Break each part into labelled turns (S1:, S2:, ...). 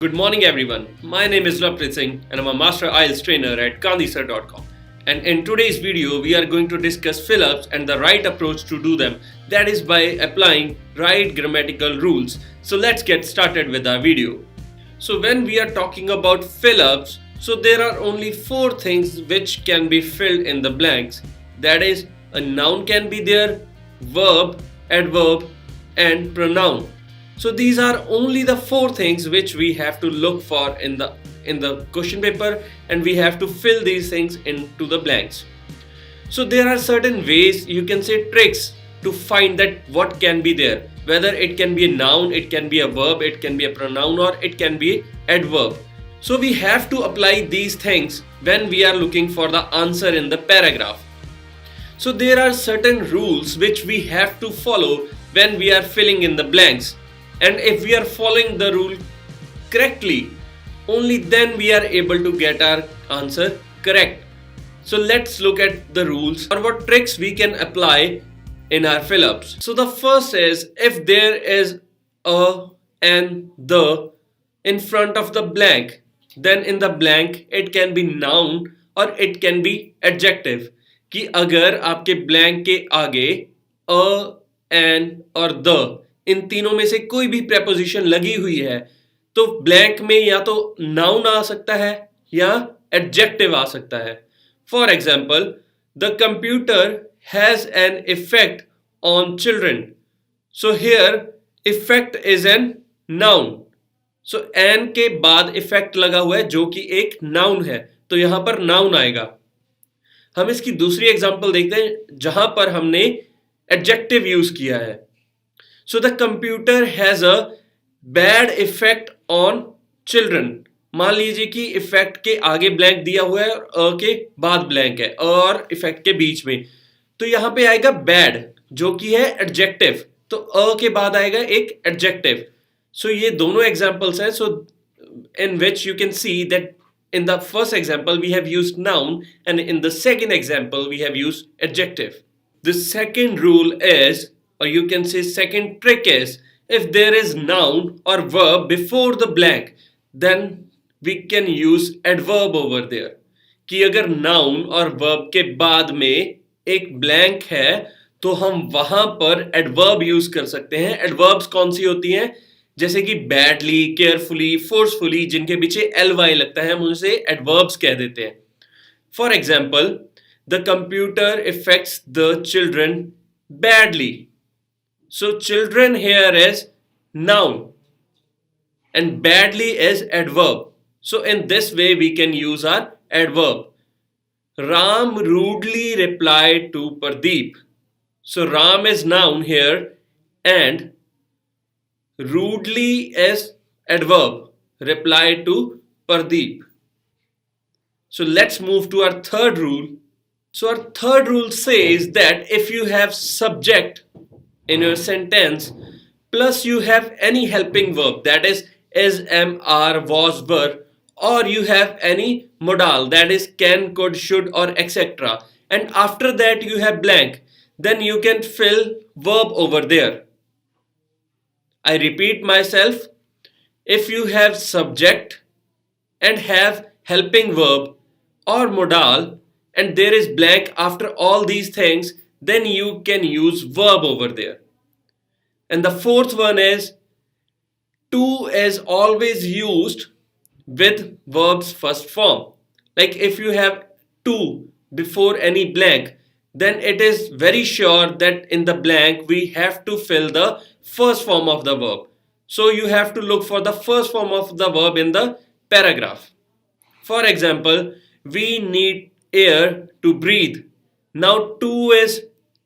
S1: Good morning everyone. My name is Lovepreet Singh and I'm a Master IELTS trainer at kandisar.com. And in today's video, we are going to discuss fill-ups and the right approach to do them. That is by applying right grammatical rules. So let's get started with our video. So when we are talking about fill-ups, so there are only four things which can be filled in the blanks. That is, a noun can be there, verb, adverb, and pronoun. So these are only the four things which we have to look for in the question paper, and we have to fill these things into the blanks. So there are certain ways, you can say tricks, to find that what can be there. Whether it can be a noun, it can be a verb, it can be a pronoun, or it can be adverb. So we have to apply these things when we are looking for the answer in the paragraph. So there are certain rules which we have to follow when we are filling in the blanks. And if we are following the rule correctly, only then we are able to get our answer correct. So let's look at the rules or what tricks we can apply in our fill-ups. So the first is, if there is a and the in front of the blank, then in the blank it can be noun or it can be adjective. कि अगर आपके blank के आगे a, and और the इन तीनों में से कोई भी preposition लगी हुई है, तो blank में या तो noun आ सकता है या adjective आ सकता है. For example, the computer has an effect on children. So here effect is an noun. So an के बाद effect लगा हुआ है जो कि एक noun है, तो यहाँ पर noun आएगा. हम इसकी दूसरी एग्जांपल देखते हैं जहां पर हमने एडजेक्टिव यूज किया है. So the computer has a bad effect on children. मान लीजिए कि इफेक्ट के आगे ब्लैंक दिया हुआ है और अ के बाद ब्लैंक है और इफेक्ट के बीच में, तो यहां पे आएगा बैड जो कि है एडजेक्टिव, तो अ के बाद आएगा एक एडजेक्टिव. सो ये दोनों एग्जांपल्स हैं. So in which you can see that in the first example we have used noun and in the second example we have used adjective. The second rule is, or you can say second trick is, if there is noun or verb before the blank, then we can use adverb over there. कि अगर noun और verb के बाद में एक blank है तो हम वहां पर adverb यूज कर सकते हैं. Adverbs कौन सी होती हैं? जैसे कि बैडली, केयरफुली, फोर्सफुली, जिनके पीछे ly लगता है हम उसे एडवर्ब्स कह देते हैं. For example, the computer effects the children badly. So children here is noun and badly is adverb. So in this way we can use our adverb. Ram rudely replied to Pradeep. So Ram is noun here and rudely is adverb, reply to Pradeep. So let's move to our third rule. So our third rule says that if you have subject in your sentence plus you have any helping verb, that is am, are, was, were, or you have any modal, that is can, could, should, or etc., and after that you have blank, then you can fill verb over there. I repeat myself, if you have subject and have helping verb or modal and there is blank after all these things, then you can use verb over there. And the fourth one is, to is always used with verb's first form. Like if you have to before any blank, then it is very sure that in the blank we have to fill the first form of the verb. So you have to look for the first form of the verb in the paragraph. For example, we need air to breathe. Now to is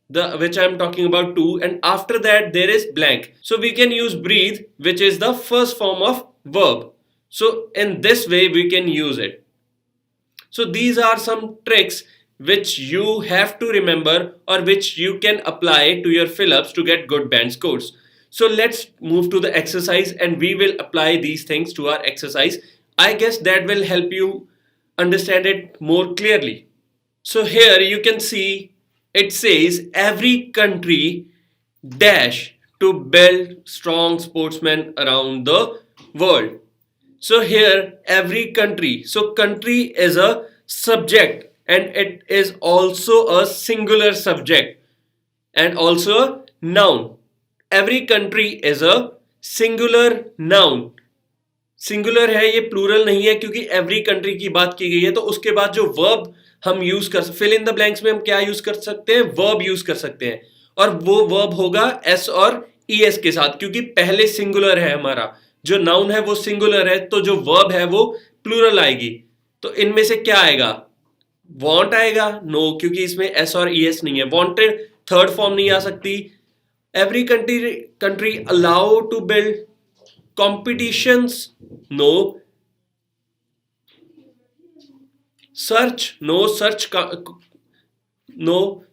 S1: the which I am talking about, to, and after that there is blank. So we can use breathe, which is the first form of verb. So in this way we can use it. So these are some tricks which you have to remember or which you can apply to your fill-ups to get good band scores. So let's move to the exercise and we will apply these things to our exercise. I guess that will help you understand it more clearly. So here you can see it says every country dash to build strong sportsmen around the world. So here every country, so country is a subject and it is also a singular subject and also a noun. Every country is a singular noun. Singular है, ये plural नहीं है क्योंकि every country की बात की गई है. तो उसके बाद जो वर्ब हम यूज कर फिल इन द ब्लैंक्स में हम क्या यूज कर सकते हैं, वर्ब यूज कर सकते हैं. और वो वर्ब होगा एस और ईएस के साथ क्योंकि पहले सिंगुलर है हमारा, जो नाउन है वो सिंगुलर है, तो जो वर्ब है वो प्लूरल आएगी. तो इनमें से क्या आएगा, वॉन्ट आएगा, नो क्योंकि इसमें एस और ईएस नहीं है. वॉन्टेड थर्ड फॉर्म नहीं आ सकती. Every country allow to build competitions, no. Search, no.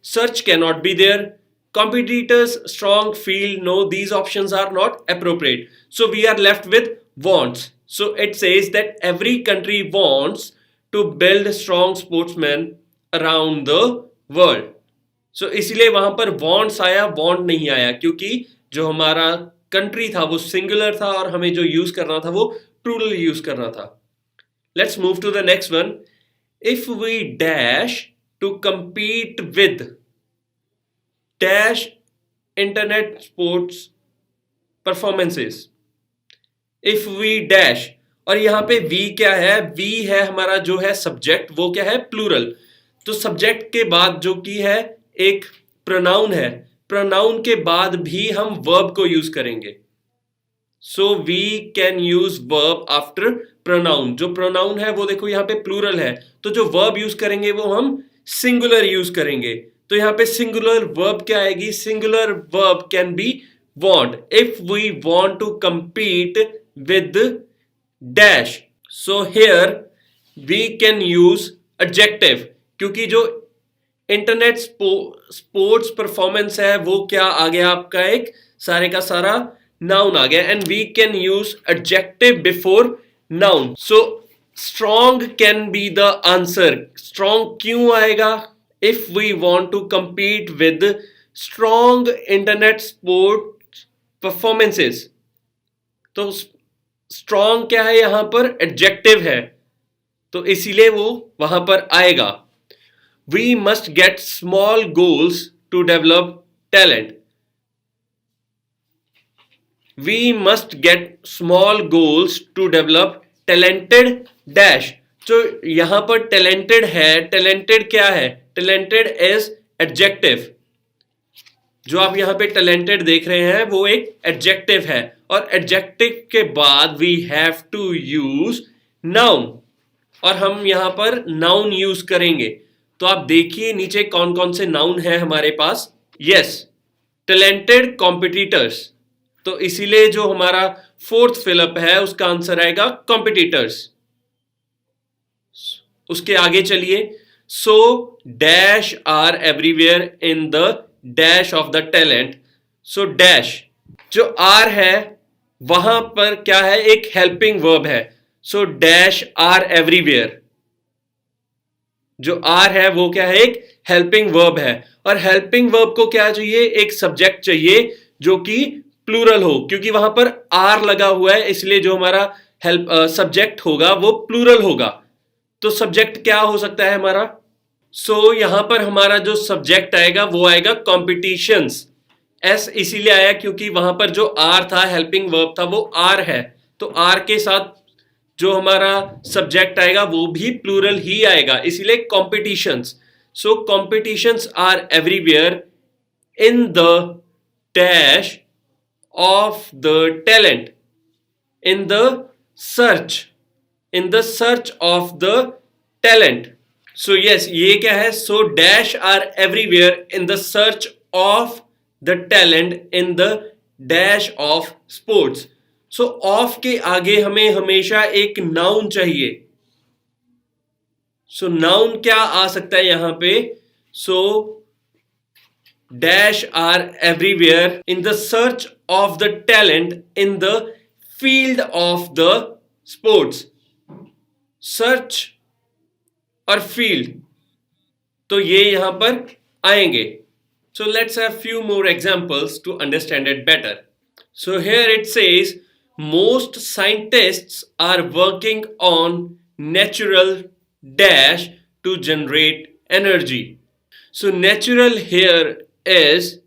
S1: Search cannot be there. Competitors, strong, field, no. These options are not appropriate. So we are left with wants. So it says that every country wants to build strong sportsmen around the world. So इसीलिए वहां पर wants आया, want नहीं आया क्योंकि जो हमारा country था वो सिंगुलर था और हमें जो यूज करना था वो प्लूरल यूज करना था. Let's move to the next one. If we dash to compete with dash internet sports performances. If we dash, और यहां पे वी क्या है, वी है हमारा जो है सब्जेक्ट, वो क्या है प्लूरल. तो सब्जेक्ट के बाद जो की है एक प्रोनाउन है, प्रोनाउन के बाद भी हम वर्ब को यूज करेंगे. So we can use verb after pronoun. जो प्रोनाउन है वो देखो यहाँ पे प्लूरल है, तो जो वर्ब यूज करेंगे वो हम सिंगुलर यूज करेंगे. तो यहाँ पे सिंगुलर वर्ब क्या आएगी, singular verb can be want. If we want to compete with dash, so here we can use adjective क्योंकि जो इंटरनेट स्पोर्ट्स परफॉर्मेंस है वो क्या आ गया आपका, एक सारे का सारा नाउन आ गया. And we can use adjective before noun. So strong can be the answer. Strong क्यों आएगा, if we want to compete with strong internet sports performances. तो स्ट्रॉन्ग क्या है यहां पर, एडजेक्टिव है, तो इसीलिए वो वहां पर आएगा. We must get small goals to develop talent. We must get small goals to develop talented dash. जो यहां पर talented है, talented क्या है, talented is adjective. जो आप यहां पे talented देख रहे हैं वो एक adjective है और adjective के बाद we have to use noun और हम यहां पर noun यूज करेंगे. तो आप देखिए नीचे कौन कौन से नाउन है हमारे पास. Yes, talented competitors. तो इसीलिए जो हमारा फोर्थ फिलअप है उसका आंसर आएगा कॉम्पिटिटर्स. उसके आगे चलिए. So dash are everywhere in the dash of the talent. So dash जो आर है वहां पर क्या है, एक हेल्पिंग वर्ब है. सो डैश आर एवरीवेयर, जो आर है वो क्या है, एक हेल्पिंग वर्ब है. और हेल्पिंग वर्ब को क्या चाहिए, एक सब्जेक्ट चाहिए जो कि प्लूरल हो क्योंकि वहां पर आर लगा हुआ है, इसलिए जो हमारा हेल्प सब्जेक्ट होगा वो प्लूरल होगा. तो सब्जेक्ट क्या हो सकता है हमारा. सो यहां पर हमारा जो सब्जेक्ट आएगा वो आएगा कॉम्पिटिशंस. एस इसीलिए आया क्योंकि वहां पर जो आर था, हेल्पिंग वर्ब था, वो आर है. तो आर के साथ जो हमारा सब्जेक्ट आएगा वो भी प्लूरल ही आएगा, इसीलिए competitions. So competitions are everywhere in the dash of the talent, in the search of the talent. So yes, ये क्या है, so dash are everywhere in the search of the talent in the dash of sports. So of के आगे हमें हमेशा एक noun चाहिए. सो noun क्या आ सकता है यहां पे, so dash are everywhere in the search of the talent in the field of the sports. Search और फील्ड, तो ये यहां पर आएंगे. So let's have few more examples to understand it better. So here it says most scientists are working on natural dash to generate energy. So natural here is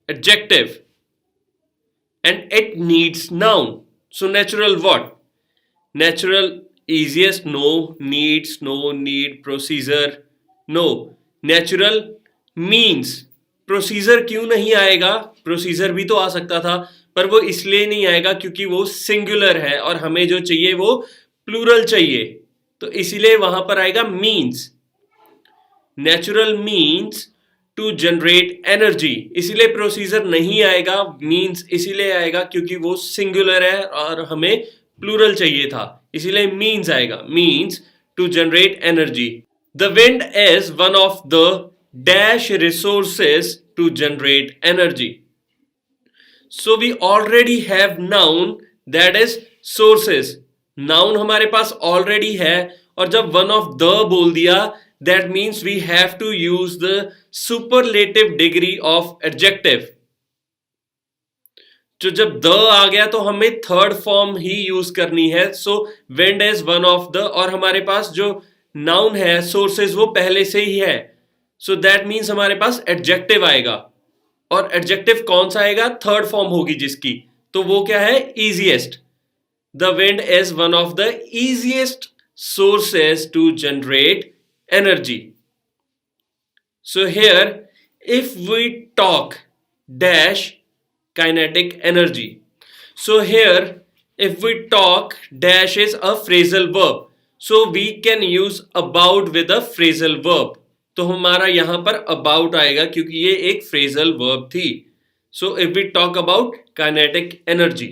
S1: adjective and it needs noun. So natural what? Natural easiest no, needs no, need, procedure no. Natural means procedure क्यों नहीं आएगा? Procedure भी तो आ सकता था पर वो इसलिए नहीं आएगा क्योंकि वो सिंगुलर है और हमें जो चाहिए वो प्लूरल चाहिए, तो इसीलिए वहां पर आएगा means. Natural means to generate energy, इसीलिए प्रोसीजर नहीं आएगा. मीन्स इसीलिए आएगा क्योंकि वो सिंगुलर है और हमें प्लूरल चाहिए था, इसीलिए मीन्स आएगा. Means to generate energy. The wind is one of the dash resources to generate energy. So we already have noun that is sources. Noun हमारे पास already है और जब one of the बोल दिया that means we have to use the superlative degree of adjective. तो जब the आ गया तो हमें थर्ड फॉर्म ही यूज करनी है. सो wind is one of the और हमारे पास जो noun है sources वो पहले से ही है. सो that means हमारे पास adjective आएगा और एडजेक्टिव कौन सा आएगा? थर्ड फॉर्म होगी जिसकी, तो वो क्या है? Easiest. The wind is one of the easiest sources to generate energy. So here if we talk dash kinetic energy. So here if we talk dash is a phrasal verb, so we can use about with a phrasal verb. तो हमारा यहां पर about आएगा क्योंकि ये एक phrasal verb थी. So if we talk about kinetic energy.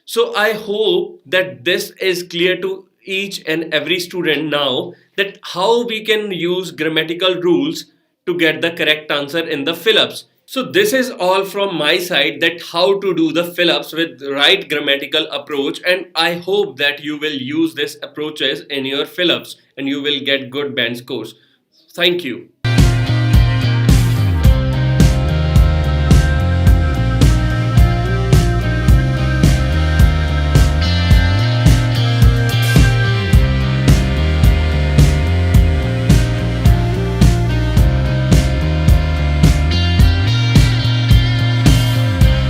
S1: So I hope that this is clear to each and every student now that how we can use grammatical rules to get the correct answer in the fill-ups. So this is all from my side, that how to do the fill-ups with right grammatical approach, and I hope that you will use this approaches in your fill-ups and you will get good band scores. Thank you.